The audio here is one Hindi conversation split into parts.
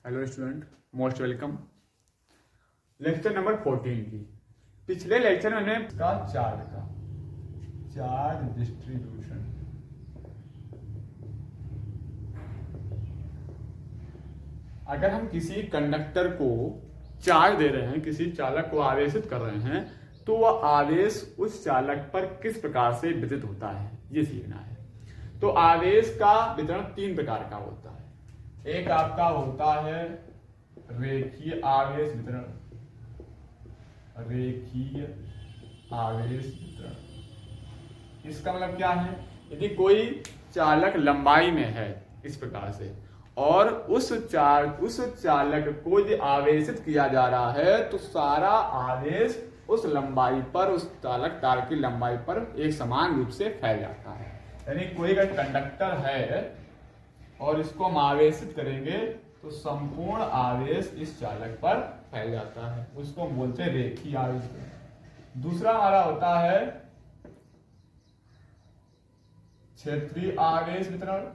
Hello student, most welcome. Lecture number 14 की पिछले लेक्चर में हमने चार्ज डिस्ट्रीब्यूशन। अगर हम किसी कंडक्टर को चार्ज दे रहे हैं, किसी चालक को आवेशित कर रहे हैं, तो वह आवेश उस चालक पर किस प्रकार से वितरित होता है, ये सीखना है। तो आवेश का वितरण तीन प्रकार का होता है। एक आपका होता है रेखीय आवेश वितरण। रेखीय आवेश वितरण इसका मतलब क्या है? यदि कोई चालक लंबाई में है इस प्रकार से और उस चालक को यदि आवेशित किया जा रहा है, तो सारा आवेश उस लंबाई पर, उस चालक तार की लंबाई पर एक समान रूप से फैल जाता है। यानी कोई अगर कंडक्टर है और इसको हम आवेशित करेंगे तो संपूर्ण आवेश इस चालक पर फैल जाता है, उसको हम बोलते हैं रेखीय आवेश। दूसरा हमारा होता है क्षेत्रीय आवेश वितरण।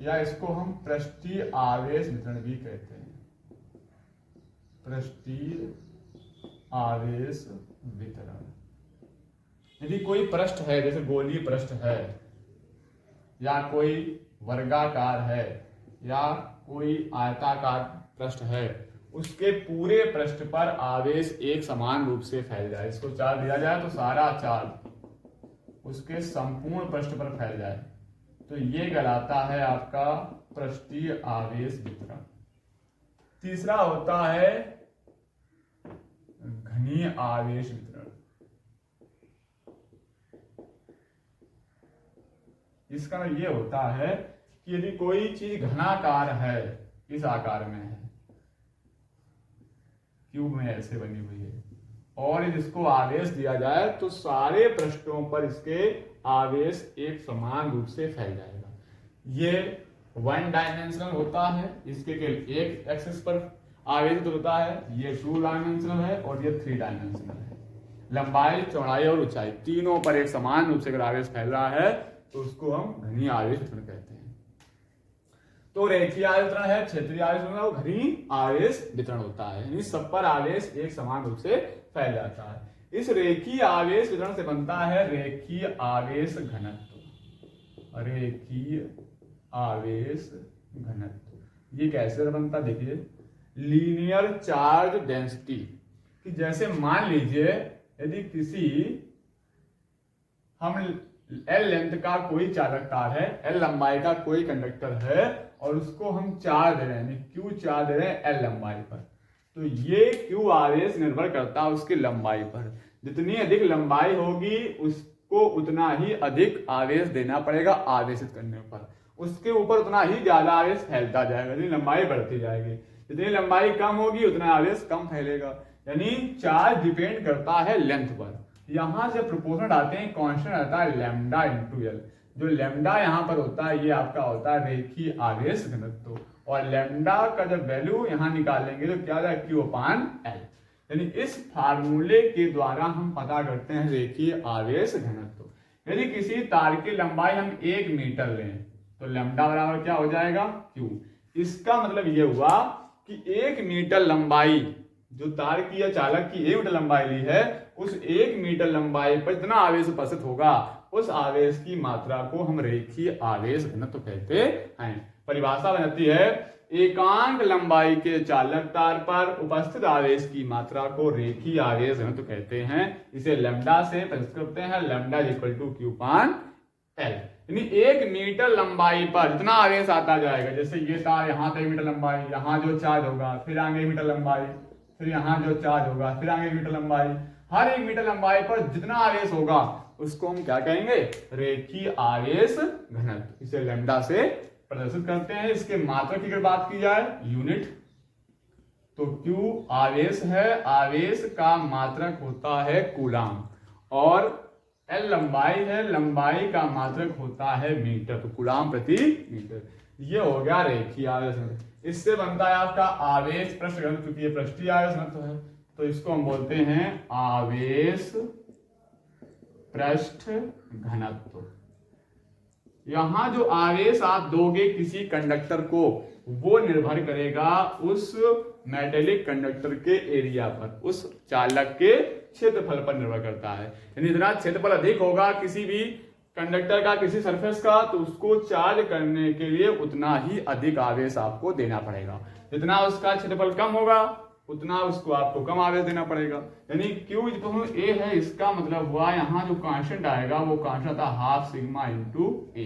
या इसको हम पृष्ठीय आवेश वितरण भी कहते हैं। पृष्ठीय आवेश वितरण, यदि कोई पृष्ठ है, जैसे गोलीय पृष्ठ है या कोई वर्गाकार है या कोई आयताकार पृष्ठ है, उसके पूरे पृष्ठ पर आवेश एक समान रूप से फैल जाए, इसको चार्ज दिया जाए तो सारा चार्ज उसके संपूर्ण पृष्ठ पर फैल जाए, तो ये कहलाता है आपका पृष्ठीय आवेश वितरण। तीसरा होता है घनीय आवेश वितरण। इसका ये होता है कि यदि कोई चीज घनाकार है, इस आकार में है, क्यूब में ऐसे बनी हुई है, और यदि इसको आवेश दिया जाए तो सारे पृष्ठों पर इसके आवेश एक समान रूप से फैल जाएगा। ये वन डायमेंशनल होता है, इसके केवल एक एक्सिस पर आवेशित होता है। ये टू डायमेंशनल है और ये थ्री डायमेंशनल है। लंबाई, चौड़ाई और ऊंचाई तीनों पर एक समान रूप से अगर आवेश फैल रहा है तो उसको हम घनीय आवेश वितरण कहते हैं। तो रेखीय आवेश वितरण है, क्षेत्रीय आवेश वितरण और घनीय आवेश वितरण होता है, यानी सब पर आवेश एक समान रूप से फैल जाता है। इस रेखीय आवेश वितरण से बनता है रेखीय आवेश घनत्व। रेखीय आवेश घनत्व ये कैसे बनता, देखिए, लीनियर चार्ज डेंसिटी। कि जैसे मान लीजिए यदि किसी हम L लेंथ का कोई चालक तार है, L लंबाई का कोई कंडक्टर है और उसको हम चार्ज दे रहे हैं, Q चार्ज दे रहे हैं L लंबाई पर, तो ये Q आवेश निर्भर करता है उसकी लंबाई पर। जितनी अधिक लंबाई होगी उसको उतना ही अधिक आवेश देना पड़ेगा आवेशित करने पर, उसके ऊपर उतना ही ज्यादा आवेश फैलता जाएगा, जितनी लंबाई बढ़ती जाएगी। जितनी लंबाई कम होगी उतना आवेश कम फैलेगा, यानी चार्ज डिपेंड करता है लेंथ पर। यहां से प्रोपोर्शनल आते हैं, कांस्टेंट आता है लैम्डा इंटू एल। जो लैम्डा यहाँ पर होता है ये आपका होता है रेखीय आवेश घनत्व, और लैम्डा का जब वैल्यू यहाँ निकालेंगे तो क्या होगा, Q अपान L। यानी इस फार्मूले के द्वारा हम पता करते हैं रेखीय आवेश घनत्व। यदि किसी तार की लंबाई हम 1 मीटर लें तो लैम्डा बराबर क्या हो जाएगा, Q। इसका मतलब ये हुआ कि 1 मीटर लंबाई जो तार की या चालक की 1 मीटर लंबाई ली है, उस 1 मीटर लंबाई पर जितना आवेश उपस्थित होगा उस आवेश की मात्रा को हम रेखीय आवेश घनत्व कहते हैं। परिभाषा बनती है, एकांक लंबाई के चालक तार पर उपस्थित आवेश की मात्रा को रेखीय आवेश घनत्व कहते हैं। इसे लैम्डा से प्रस्तुत करते हैं, lambda equal to Q upon L। यानी 1 मीटर लंबाई पर जितना आवेश आता जाएगा, जैसे ये तार यहाँ तक 1 मीटर लंबाई, यहाँ जो चार्ज होगा फिर आगे 1 मीटर लंबाई, फिर यहाँ जो चार्ज होगा फिर आगे 1 मीटर लंबाई, हर 1 मीटर लंबाई पर जितना आवेश होगा उसको हम क्या कहेंगे, रेखीय आवेश घनत्व। इसे लैम्डा से प्रदर्शित करते हैं। इसके मात्रक की अगर बात की जाए, यूनिट, तो Q आवेश है, आवेश का मात्रक होता है कूलाम, और L लंबाई है, लंबाई का मात्रक होता है मीटर, तो कूलाम प्रति मीटर। ये हो गया रेखीय आवेश घनत्व। इससे बनता है आपका आवेश पृष्ठ घनत्व, क्योंकि ये पृष्ठीय आवेश घनत्व है, तो इसको हम बोलते हैं आवेश पृष्ठ घनत्व। यहाँ जो आवेश आप दोगे किसी कंडक्टर को, वो निर्भर करेगा उस मेटेलिक कंडक्टर के एरिया पर, उस चालक के क्षेत्रफल पर निर्भर करता है। यानी जितना क्षेत्रफल अधिक होगा किसी भी कंडक्टर का, किसी सरफेस का, तो उसको चार्ज करने के लिए उतना ही अधिक आवेश आपको देना पड़ेगा। जितना उसका क्षेत्रफल कम होगा उतना उसको आपको कम आवेश देना पड़ेगा। यानी Q A है, इसका मतलब हुआ यहाँ जो कांस्टेंट आएगा वो कांस्टेंट था हाफ सिग्मा इंटू ए।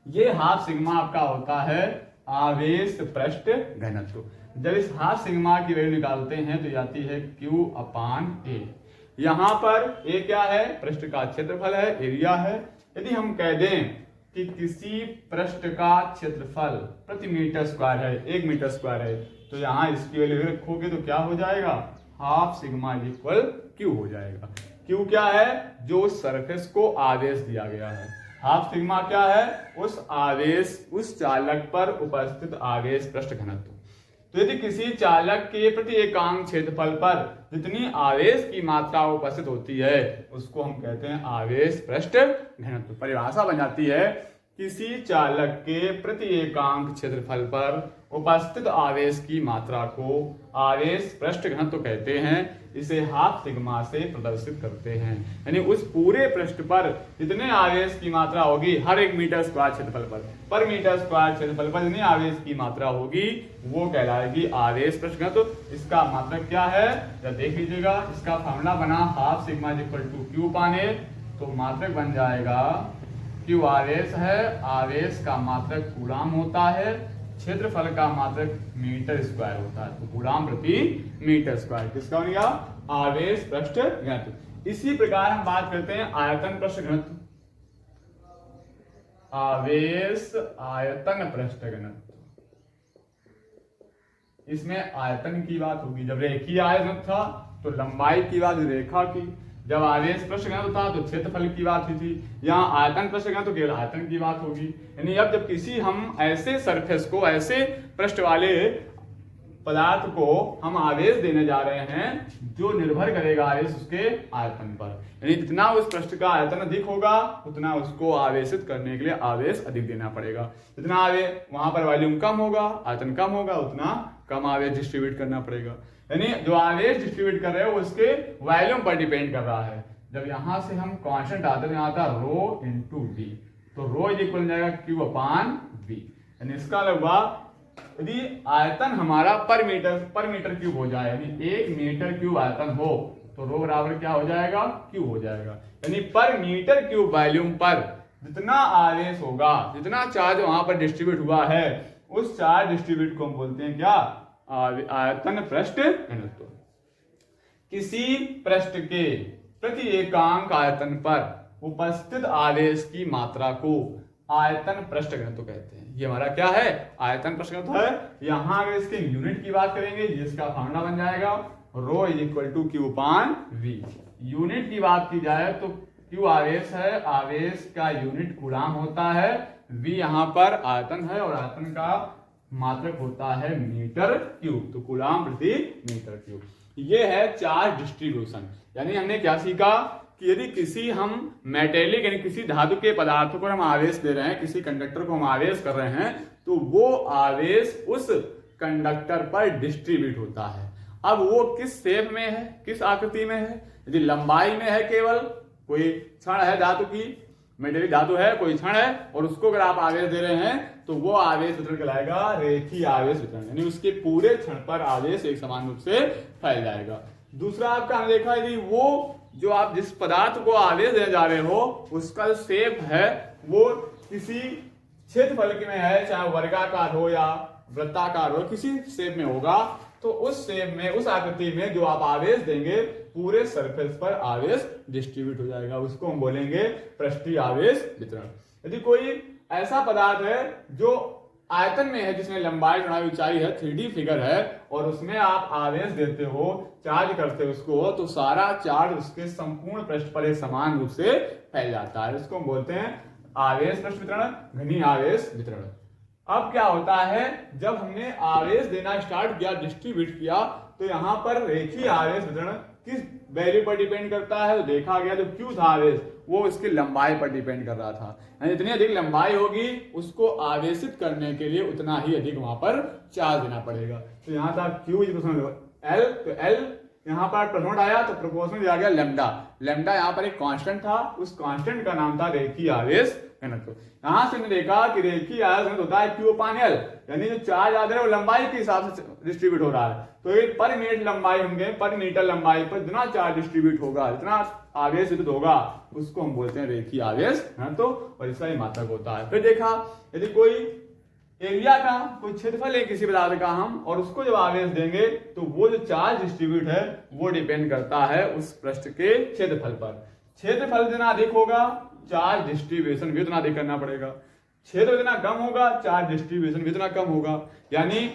ये हाफ सिग्मा आपका होता है आवेश पृष्ठ घनत्व। जब इस हाफ सिग्मा की वैल्यू निकालते हैं तो जाती है Q/A। यहाँ पर ए क्या है, पृष्ठ का क्षेत्रफल है, एरिया है। यदि हम कह दें कि किसी पृष्ठ का क्षेत्रफल प्रति मीटर स्क्वायर है, 1 मीटर स्क्वायर है, तो यहाँ इसकी वैल्यू रखोगे तो क्या हो जाएगा, हाफ सिग्मा इक्वल Q हो जाएगा। Q क्या है, जो सरफेस को आवेश दिया गया है। हाफ सिग्मा क्या है, उस आवेश, उस चालक पर उपस्थित आवेश पृष्ठ घनत्व। तो यदि किसी चालक के प्रति एकांक क्षेत्रफल पर जितनी आवेश की मात्रा उपस्थित होती है उसको हम कहते हैं आवेश पृष्ठ घनत्व। परिभाषा बन जाती है, किसी चालक के प्रति एकांक क्षेत्रफल पर उपस्थित आवेश की मात्रा को आवेश पृष्ठ घनत्व कहते हैं। इसे हाफ सिग्मा से प्रदर्शित करते हैं। यानी उस पूरे पृष्ठ पर जितने आवेश की मात्रा होगी हर 1 मीटर स्क्वायर क्षेत्रफल पर मीटर स्क्वायर क्षेत्रफल पर जितनी आवेश की मात्रा होगी वो कहलाएगी आवेश पृष्ठ घनत्व। इसका मात्रक क्या है, जब देख लीजिएगा, इसका फॉर्मूला बना half sigma equal to Q/A। तो मात्रक बन जाएगा, Q आवेश है, आवेश का मात्रक कूलाम होता है, क्षेत्रफल का मात्रक मीटर स्क्वायर होता है, तो कूलाम प्रति मीटर स्क्वायर किसका बन गया, आवेश पृष्ठ घनत्व। इसी प्रकार हम बात करते हैं आयतन पृष्ठ घनत्व। आवेश आयतन पृष्ठ घनत्व, इसमें आयतन की बात होगी। जब रेखीय आयतन था तो लंबाई की बात रेखा की, जब आवेश पृष्ठ घनत्व था तो क्षेत्रफल की बात हुई थी। यहाँ आयतन पृष्ठ घनत्व तो केवल आयतन की बात होगी। यानी अब जब किसी हम ऐसे सरफेस को, ऐसे पृष्ठ वाले पदार्थ को हम आवेश देने जा रहे हैं जो निर्भर करेगा आवेश उसके आयतन पर। यानी जितना उस पृष्ठ का आयतन अधिक होगा उतना उसको आवेशित करने के लिए आवेश अधिक देना पड़ेगा। जितना आवेश वहां पर वॉल्यूम कम होगा, आयतन कम होगा, उतना कम आवेश डिस्ट्रीब्यूट करना पड़ेगा। यानी जो आवेश डिस्ट्रीब्यूट कर रहे हो उसके वॉल्यूम पर डिपेंड कर रहा है। जब यहां से हम कांस्टेंट आते हैं, आता रो इंटू डी, तो रो इक्वल जाएगा Q/V। यानी इसका लगभग यदि आयतन हमारा पर मीटर क्यूब हो जाए, यानी 1 मीटर क्यूब आयतन हो, तो रो बराबर क्या हो जाएगा, Q हो जाएगा। यानी पर मीटर क्यूब वॉल्यूम पर जितना आवेश होगा, जितना चार्ज वहां पर डिस्ट्रीब्यूट हुआ है, उस चार्ज डिस्ट्रीब्यूट को हम बोलते हैं क्या, आयतन पृष्ठ घनत्व। किसी पृष्ठ के प्रति एकांक आयतन पर उपस्थित आवेश की मात्रा को आयतन पृष्ठ घनत्व कहते हैं। ये हमारा क्या है, आयतन पृष्ठ घनत्व है। यहां अगर इसके यूनिट की बात करेंगे, इसका फॉर्मूला बन जाएगा rho equal to Q/V। Unit की बात की जाए तो Q आवेश है, आवेश का यूनिट कूलाम होता है, V यहाँ पर आयतन है और आयतन का मात्रक होता है मीटर क्यूब, तो कूलाम प्रति मीटर क्यूब। ये है चार्ज डिस्ट्रीब्यूशन। यानी हमने क्या सीखा कि यदि किसी हम मेटेलिक यानी किसी धातु के पदार्थों पर हम आवेश दे रहे हैं, किसी कंडक्टर को हम आवेश कर रहे हैं, तो वो आवेश उस कंडक्टर पर डिस्ट्रीब्यूट होता है। अब वो किस शेप में है, किस आकृति में है। यदि लंबाई में है, केवल कोई क्षण है धातु की, मेटेलिक धातु है, कोई क्षण है, और उसको अगर आप आवेश दे रहे हैं तो वो आवेश वितरण कहलाएगा रेखीय आवेश वितरण। यानी उसके पूरे क्षण पर आवेश एक समान रूप से फैल जाएगा। दूसरा आपका हमने देखा यदि वो जो आप जिस पदार्थ को आवेश देने जा रहे हो उसका जो शेप है वो किसी क्षेत्रफल में है, चाहे वर्गाकार हो या वृत्ताकार हो, किसी शेप में होगा, तो उस शेप में, उस आकृति में जो आप आवेश देंगे पूरे सरफेस पर आवेश डिस्ट्रीब्यूट हो जाएगा। उसको हम बोलेंगे पृष्ठीय आवेश वितरण। यदि कोई ऐसा पदार्थ है जो आयतन में है, जिसमें लंबाई, चौड़ाई, ऊंचाई है, 3D फिगर है, और उसमें आप आवेश देते हो, चार्ज करते हो उसको, तो सारा चार्ज उसके संपूर्ण पृष्ठ पर एक समान रूप से फैल जाता है। इसको हम बोलते हैं आवेश पृष्ठ वितरण, घनीय आवेश वितरण। अब क्या होता है, जब हमने आवेश देना स्टार्ट किया, डिस्ट्रीब्यूट किया, तो यहां पर रेखीय आवेश वितरण किस वैल्यू पर डिपेंड करता है, तो देखा गया जो क्यू था आवेश वो इसकी लंबाई पर डिपेंड कर रहा था, यानी जितनी अधिक लंबाई होगी उसको आवेशित करने के लिए उतना ही अधिक वहां पर चार्ज देना पड़ेगा। तो यहाँ था क्यू एल, तो एल यहाँ पर प्रश्न आया तो प्रोपोर्शनल दिया गया लेमडा। लेमडा यहाँ पर एक कांस्टेंट था, उस कांस्टेंट का नाम था रेखीय आवेश घनत्व। यहां से हमने देखा कि रेखीय आवेश घनत्व होता है क्यू अपान एल, यानी जो चार्ज आ रहा है वो लंबाई के हिसाब से डिस्ट्रीब्यूट हो रहा है। तो ये पर मिनट लंबाई होंगे, पर मीटर लंबाई पर जितना चार्ज डिस्ट्रीब्यूट होगा, जितना आवेश विद्युत होगा, उसको हम बोलते हैं रेखीय आवेश घनत्व, और इसका ही मात्रक होता है। फिर देखा यदि कोई एरिया का कोई क्षेत्रफल है किसी पदार्थ का हम, और उसको जब आवेश देंगे तो वो जो चार्ज डिस्ट्रीब्यूट है वो डिपेंड करता है उस पृष्ठ के क्षेत्रफल पर। क्षेत्रफल जितना अधिक होगा चार्ज डिस्ट्रीब्यूशन भी उतना अधिक करना पड़ेगा, क्षेत्र जितना कम होगा चार्ज डिस्ट्रीब्यूशन भी उतना कम होगा। यानी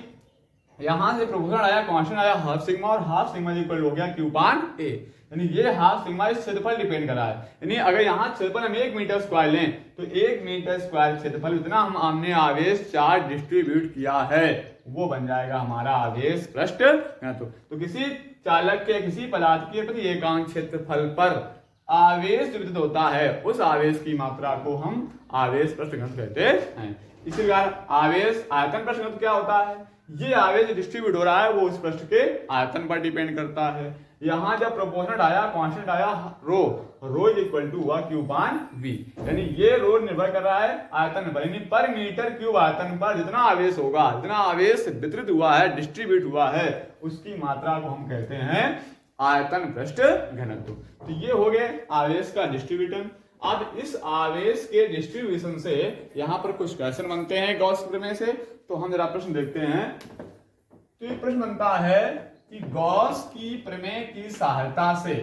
यहां से प्रोपोर्शनल आया, कांस्टेंट आया हाफ सिग्मा, और हाफ सिग्मा इक्वल हो गया क्यू अपान ए, यानी ये हाफ सिग्मा इस क्षेत्रफल डिपेंड कर रहा है। यानी अगर यहाँ क्षेत्रफल हम 1 मीटर स्क्वायर लें तो 1 मीटर स्क्वायर क्षेत्रफल जितना हमने आवेश चार्ज डिस्ट्रीब्यूट किया है वो बन जाएगा हमारा आवेश पृष्ठ घनत्व। तो किसी चालक के किसी पदार्थ के प्रति एकांक क्षेत्रफल पर आवेश जो विद्युत होता है उस आवेश की मात्रा को हम आवेश पृष्ठ घनत्व कहते हैं। इसी प्रकार आवेश आयतन पृष्ठ घनत्व क्या होता है, ये आवेश डिस्ट्रीब्यूट हो रहा है वो उस पृष्ठ के आयतन पर डिपेंड करता है। यहां जब प्रोपोर्शनल आया, कांस्टेंट आया रो, रो इज इक्वल टू हुआ क्यू अपान वी, यानी ये रो निर्भर कर रहा है आयतन पर, यानी पर मीटर क्यूब आयतन पर जितना आवेश होगा, जितना आवेश वितरित हुआ है, डिस्ट्रीब्यूट हुआ है, उसकी मात्रा को हम कहते हैं आयतन पृष्ठ घनत्व। तो ये हो गए आवेश का डिस्ट्रीब्यूशन। अब इस आवेश के डिस्ट्रीब्यूशन से यहां पर कुछ क्वेश्चन बनते हैं गॉस प्रमेय से, तो हम जरा प्रश्न देखते हैं। तो ये प्रश्न बनता है कि गॉस की प्रमेय की सहायता से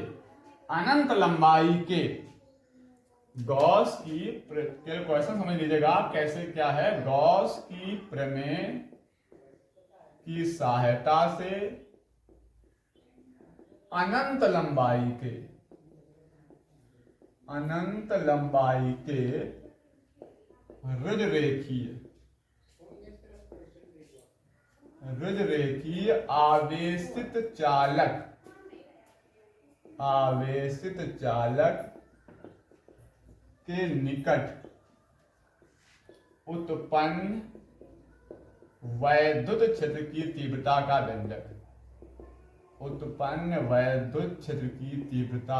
अनंत लंबाई के, गॉस की क्वेश्चन समझ लीजिएगा कैसे क्या है, गॉस की प्रमेय की सहायता से अनंत लंबाई के रुजरेखीय आवेशित चालक के निकट उत्पन्न वैद्युत क्षेत्र की तीव्रता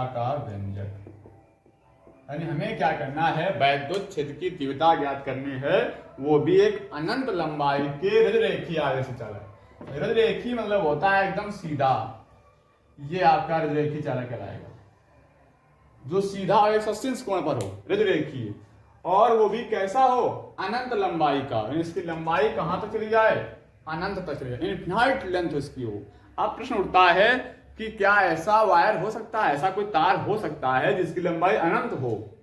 का व्यंजक, यानी हमें क्या करना है, वैद्युत क्षेत्र की तीव्रता ज्ञात करनी है, वो भी एक अनंत लंबाई के रजरेखीय आवेशित चालक। रजरेखीय मतलब होता है एकदम सीधा, ये आपका रजरेखीय चालक कहलाएगा, जो सीधा 180 कोण पर हो, रजरेखीय, और वो भी कैसा हो, अनंत लंबाई का, यानी इसकी लंबाई कहां तक चली जाए, अनंत तक चली जाए, इनफिनाइट लेंथ इसकी हो। अब प्रश्न उठता है कि क्या ऐसा वायर हो सकता है, ऐसा कोई तार हो सकता है जिसकी लंबाई अनंत हो?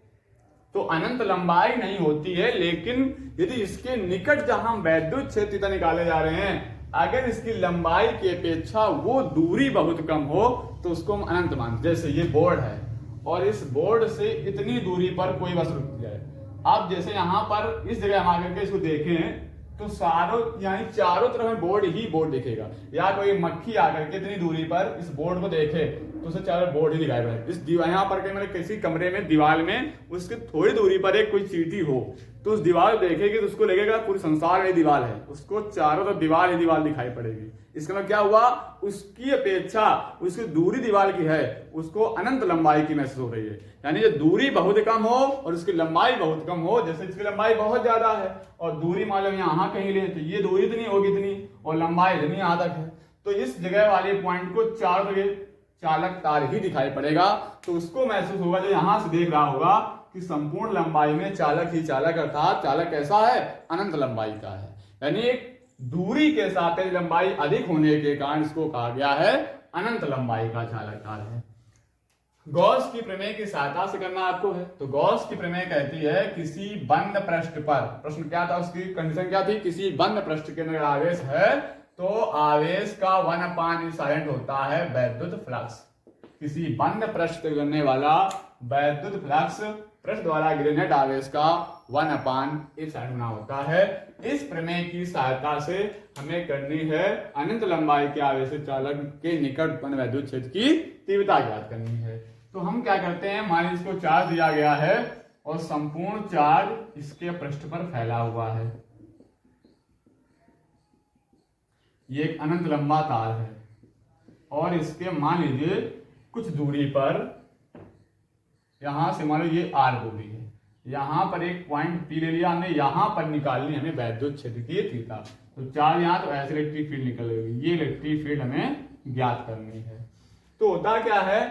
तो अनंत लंबाई नहीं होती है, लेकिन यदि इसके निकट जहां वैद्युत क्षेत्र निकाले जा रहे हैं, अगर इसकी लंबाई की अपेक्षा वो दूरी बहुत कम हो तो उसको हम अनंत मानते। जैसे ये बोर्ड है और इस बोर्ड से इतनी दूरी पर कोई वस्तु रुक जाए, अब जैसे यहाँ पर इस जगह हम आकर के इसको देखें तो यानी चारों तरफ में बोर्ड ही बोर्ड दिखेगा, या कोई मक्खी आकर के इतनी दूरी पर इस बोर्ड को देखे तो उसे चारों बोर्ड ही दिखाई पड़े। इस दीवार यहाँ पर मैंने किसी कमरे में दीवार में उसके थोड़ी दूरी पर एक कोई चींटी हो तो उस दीवार देखेगी तो उसको लगेगा पूरे संसार में दीवार है, उसको चारों तरफ दीवार ही दीवार दिखाई पड़ेगी। इसका मतलब क्या हुआ, उसकी अपेक्षा उसकी दूरी दीवार की है, उसको अनंत लंबाई की महसूस हो रही है। यानी जो दूरी बहुत कम हो और उसकी लंबाई बहुत कम हो, जैसे इसकी लंबाई बहुत ज्यादा है और दूरी मान लो यहाँ कहीं ले तो ये दूरी इतनी होगी इतनी और लंबाई इतनी यहाँ तक है, तो इस जगह वाले पॉइंट को चारों जगह चालक तार ही दिखाई पड़ेगा, तो उसको महसूस होगा जो यहां से देख रहा होगा कि संपूर्ण लंबाई में चालक ही चालक, अर्थात चालक कैसा है, अनंत लंबाई का है। यानी दूरी के साथ लंबाई अधिक होने के कारण इसको कहा गया है अनंत लंबाई का चालक तार है। गॉस की प्रमेय की सहायता से करना आपको है, तो गॉस की प्रमेय कहती है किसी बंद पृष्ठ पर, प्रश्न क्या था, उसकी कंडीशन क्या थी, किसी बंद पृष्ठ के अंदर आवेश है तो आवेश का 1/E होता है वैद्युत फ्लक्स। किसी बंद पृष्ठ करने वाला वैद्युत फ्लक्स पृष्ठ द्वारा गिरे नेट आवेश का 1/f गुना होता है। इस प्रमेय की सहायता से हमें करनी है अनंत लंबाई के आवेशित चालक के निकट उत्पन्न वैद्युत क्षेत्र की तीव्रता ज्ञात करनी है। तो हम क्या करते हैं, मान लीजिए इसको चार्ज दिया गया है और संपूर्ण चार्ज इसके पृष्ठ पर फैला हुआ है। ये एक अनंत लंबा तार है और इसके मान लीजिए कुछ दूरी पर, यहां से मान लो ये r दूरी है, यहां पर एक पॉइंट P ले लिया हमने, यहां पर निकालनी हमें वैद्युत क्षेत्र की तीव्रता। तो चार्ज यहां, तो ऐसे इलेक्ट्रिक फील्ड निकलेगी, ये इलेक्ट्रिक फील्ड हमें ज्ञात करनी है। तो होता क्या है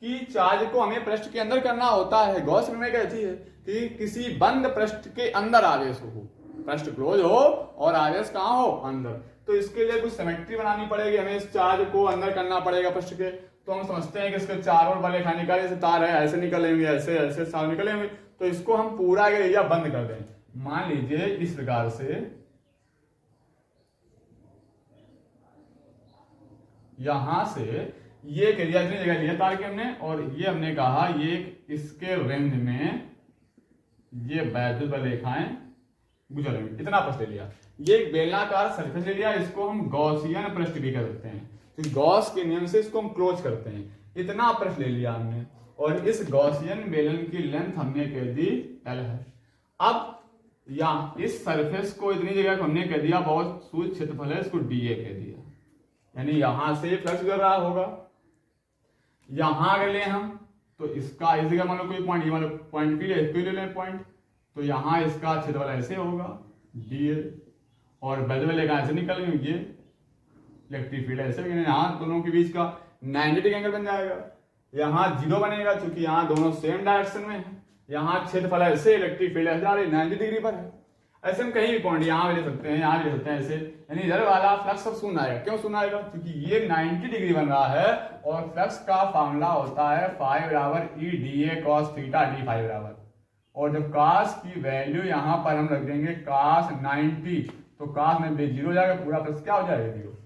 कि चार्ज को हमें पृष्ठ के अंदर करना होता है। गॉस प्रमेय कहती है कि किसी बंद पृष्ठ के अंदर आवेश हो, पृष्ठ क्लोज हो और आवेश कहाँ हो, अंदर। तो इसके लिए कुछ सिमेट्री बनानी पड़ेगी, हमें इस चार्ज को अंदर करना पड़ेगा पृष्ठ के। तो हम समझते हैं कि इसके चारों ओर बल निकाले, जैसे तार है ऐसे निकलेंगे, ऐसे ऐसे साल निकलेंगे। तो इसको हम पूरा एरिया बंद कर दें। मान लीजिए इस प्रकार से यहां से ये एक एरिया इतनी जगह लिया तार के हमने, और ये हमने कहा ये इसके रेंज में ये वैद्युत बल रेखाएं गुजरेंगी, इतना पृष्ठ ले लिया। ये एक बेलनाकार सरफेस ले लिया, इसको हम गॉसियन पृष्ठ भी कह सकते हैं। तो गॉस के नियम से इसको हम क्लोज करते हैं, इतना पृष्ठ ले लिया हमने, और इस गॉसियन बेलन की लेंथ हमने कह दी L है। अब यहाँ इस सरफेस को इतनी जगह को हमने कह दिया, बहुत सूक्ष्म क्षेत्रफल है, इसको dA कह दिया, यानी यहां से फ्लक्स गुजर रहा होगा। यहां अगर ले हम तो इसका इस जगह मान लो कोई पॉइंट, ये मान लो पॉइंट P है, इसको ले लें पॉइंट, तो यहां इसका क्षेत्रफल ऐसे होगा dA, और वैद्युत बल ऐसे निकलेंगे, ये इलेक्ट्रिक फील्ड ऐसे, यहाँ दोनों के बीच का 90 डिग्री एंगल बन जाएगा। यहाँ 0 बनेगा क्योंकि यहाँ दोनों सेम डायरेक्शन में है। यहाँ क्षेत्रफल ऐसे, इलेक्ट्रिक फील्ड ऐसे जा रही 90 डिग्री पर है। ऐसे हम कहीं भी पॉइंट यहाँ भी ले सकते हैं, यहाँ भी ले सकते हैं ऐसे, यानी इधर वाला फ्लक्स सब शून्य आएगा। क्यों शून्य आएगा? क्योंकि ये 90 डिग्री बन रहा है और फ्लक्स का फॉर्मूला होता है फाई बराबर E D A cos theta D phi बराबर, और जब कास की वैल्यू यहाँ पर हम रख देंगे कास 90, तो कास 90 जीरो हो जाएगा, पूरा फ्लक्स क्या हो जाएगा, जीरो।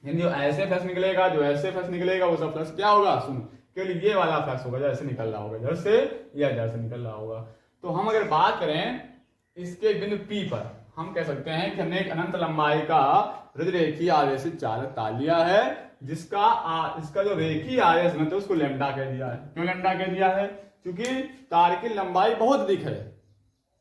यानी जो ऐसे फ्लक्स निकलेगा, जो ऐसे फ्लक्स निकलेगा, वो सब फ्लक्स क्या होगा, शून्य। केवल ये वाला फ्लक्स होगा जैसे निकल रहा होगा, इधर से या इधर से निकल रहा होगा। तो हम अगर बात करें इसके बिंदु P पर, हम कह सकते हैं कि हमने एक अनंत लंबाई का रुद्ररेखीय आवेशित चालक तार लिया है, जिसका इसका जो रेखीय आवेश मतलब उसको लैम्डा कह दिया है। क्यों लैम्डा कह दिया है? क्योंकि तार की लंबाई बहुत अधिक है,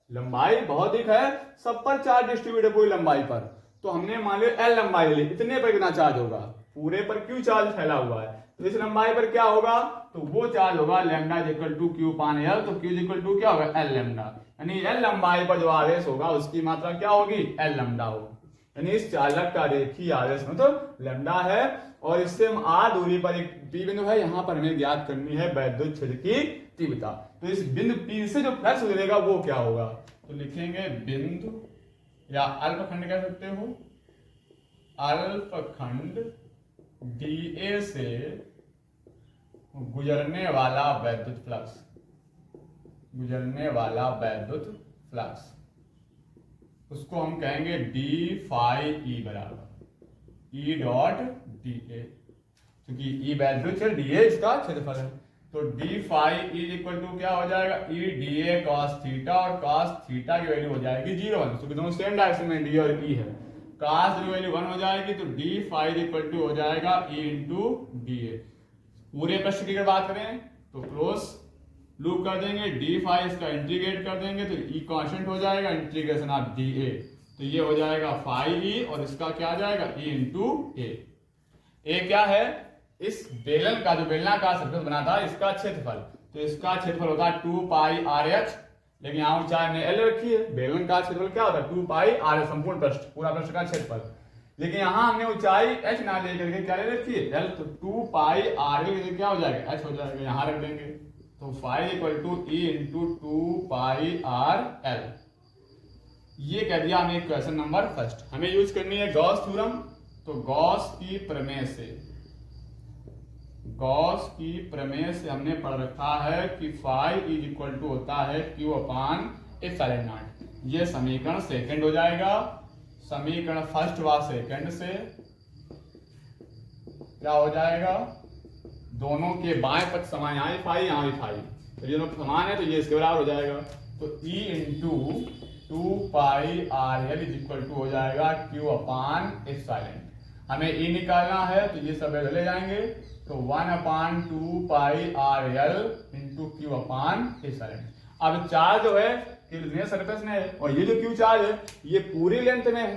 लंबाई बहुत अधिक है, सब पर चार्ज डिस्ट्रीब्यूट है पूरी लंबाई पर। तो हमने मान लिया L लंबाई ले ली, इतने पर कितना चार्ज होगा, पूरे पर Q चार्ज फैला हुआ है, तो इस लंबाई पर क्या होगा, तो वो चार्ज होगा लैम्डा इक्वल टू Q पान L, तो Q इक्वल टू क्या होगा, L लैम्डा। यानी L लंबाई पर जो आवेश होगा उसकी मात्रा क्या होगी, L लैम्डा होगी। यानी इस चालक का रेखीय आवेश मतलब लैम्डा है, और इससे हम R दूरी पर एक P बिंदु है, यहाँ पर हमें ज्ञात करनी है वैद्युत क्षेत्र की तीव्रता। तो इस बिंदु P से जो फ्लक्स गुजरेगा वो क्या होगा, तो लिखेंगे बिंदु या अल्पखंड कह सकते हो, अल्पखंड DA से गुजरने वाला वैद्युत फ्लक्स, गुजरने वाला वैद्युत फ्लक्स, उसको हम कहेंगे d फाई E बराबर E डॉट DA, क्योंकि E वैद्युत क्षेत्र, DA इसका क्षेत्रफल है। तो d phi E equal to क्या हो जाएगा, E DA cos थीटा, और cos थीटा की वैल्यू हो जाएगी 0, क्योंकि दोनों सेम डायरेक्शन में D और E है। cos की वैल्यू 1 हो जाएगी, तो d फाई इक्वल टू हो जाएगा E इंटू DA। पूरे प्रश्न की अगर बात करें तो क्लोज लूप कर देंगे, d फाई इसका इंटीग्रेट कर देंगे तो E कांस्टेंट हो जाएगा, इंटीग्रेशन ऑफ DA, तो ये हो जाएगा फाई E, और इसका क्या आ जाएगा E इंटू A क्या है, इस बेलन का जो बेलनाकार सरफेस बना था इसका क्षेत्रफल, तो इसका क्षेत्रफल होता है 2 पाई RH, लेकिन यहाँ ऊंचाई हमने L रखी है, बेलन का क्षेत्रफल क्या होता है 2 पाई RH, संपूर्ण पृष्ठ, पूरा पृष्ठ का क्षेत्रफल। लेकिन यहाँ हमने ऊंचाई H ना लेकर के क्या ले रखी है L, तो 2 पाई RH क्या हो जाएगा H हो जाएगा, यहाँ रख देंगे, तो phi equal to E into 2 pi RL। ये कह दिया हमने क्वेश्चन नंबर फर्स्ट। हमें यूज करनी है गॉस थ्योरम, तो गॉस की प्रमेय से, गॉस की प्रमेय से हमने पढ़ रखा है कि फाई इज इक्वल टू होता है Q अपान एप्सिलॉन नॉट। ये समीकरण सेकंड हो जाएगा। समीकरण फर्स्ट व सेकंड से क्या हो जाएगा, दोनों के बाएं पक्ष समान, यहाँ भी फाई यहाँ भी फाई, तो ये दोनों समान है तो ये इसके बराबर हो जाएगा। तो E into 2 pi R L is equal to हो जाएगा Q अपान एप्सिलॉन। हमें E निकालना है तो ये सब ले जाएंगे, तो 1 upon 2 pi R L into Q upon epsilon. अब चार्ज जो है कितने सरफेस में है और ये जो Q चार्ज है ये पूरी लेंथ में है,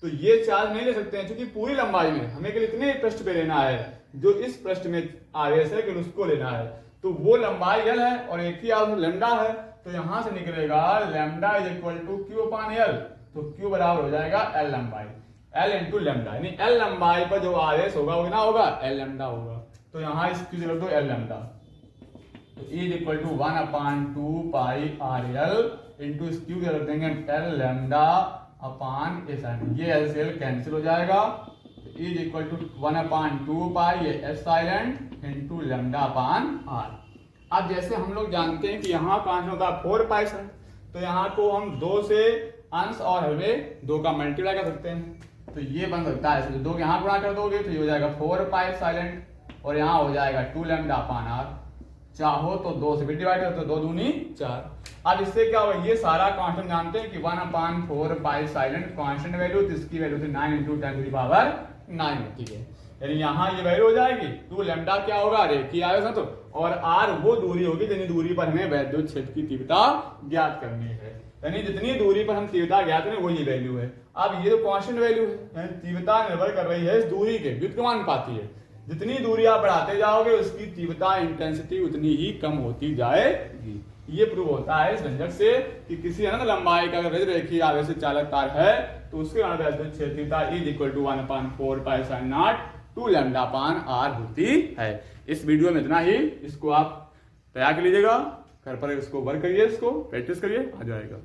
तो ये चार्ज नहीं ले सकते हैं क्योंकि पूरी लंबाई में हमें केवल इतने पृष्ठ पे लेना है, जो इस पृष्ठ में आवेश है केवल उसको लेना है। तो वो लंबाई L है और एक ही आवेश लैम्डा है, तो यहां से निकलेगा lambda is equal to Q upon L। तो Q बराबर हो जाएगा L लंबाई, L इंटू लैम्डा, यानी L लंबाई पर जो आवेश होगा वो कितना होगा, L लैम्डा होगा। तो यहाँ इस Q रख दो L लैम्डा, तो E is equal to 1 upon 2 pi R L into इस Q रख देंगे L लैम्डा अपान एप्सिलॉन। ये L से L कैंसिल हो जाएगा, तो E is equal to 1 upon 2 pi ये epsilon into lambda upon R. अब जैसे हम लोग जानते हैं कि यहाँ का आंसर होता है 4 पाई है, तो यहाँ को हम 2 से अंश और हलवे 2 का मल्टीप्लाई कर सकते हैं, तो ये बन सकता है इसलिए 2 यहाँ गुणा कर दोगे तो ये हो जाएगा 4 पाई एप्सिलॉन और यहाँ हो जाएगा 2 लैम्डा अपान आर। चाहो तो 2 से भी डिवाइड कर, तो 2 दूनी 4। अब इससे क्या होगा, ये सारा कांस्टेंट जानते हैं कि 1 upon 4 pi epsilon constant value, तो इसकी वैल्यू थी 9 इंटू 10 टू द पावर 9 होती है, यानी यहाँ ये वैल्यू हो जाएगी 2 लैम्डा क्या होगा, रेखीय आवेश है तो, और आर वो दूरी होगी जितनी दूरी पर हमें वैद्युत क्षेत्र की तीव्रता ज्ञात करनी है, यानी जितनी दूरी पर हम तीव्रता ज्ञात करें वही वैल्यू है। अब ये जो कांस्टेंट वैल्यू है यानी तीव्रता निर्भर कर रही है इस दूरी के व्युत्क्रमानुपाती है, जितनी दूरी आप बढ़ाते जाओगे उसकी तीव्रता इंटेंसिटी उतनी ही कम होती जाएगी। ये प्रूव होता है इस व्यंजक से कि किसी अनंत लंबाई का अगर रेखीय आवेश से चालक तार है तो उसके वैद्युत क्षेत्रता E equal to 1 upon 4 pi sine naught 2 lambda upon R होती है। इस वीडियो में इतना ही, इसको आप तैयार कर लीजिएगा, घर पर इसको वर्क करिए, इसको प्रैक्टिस करिए, आ जाएगा।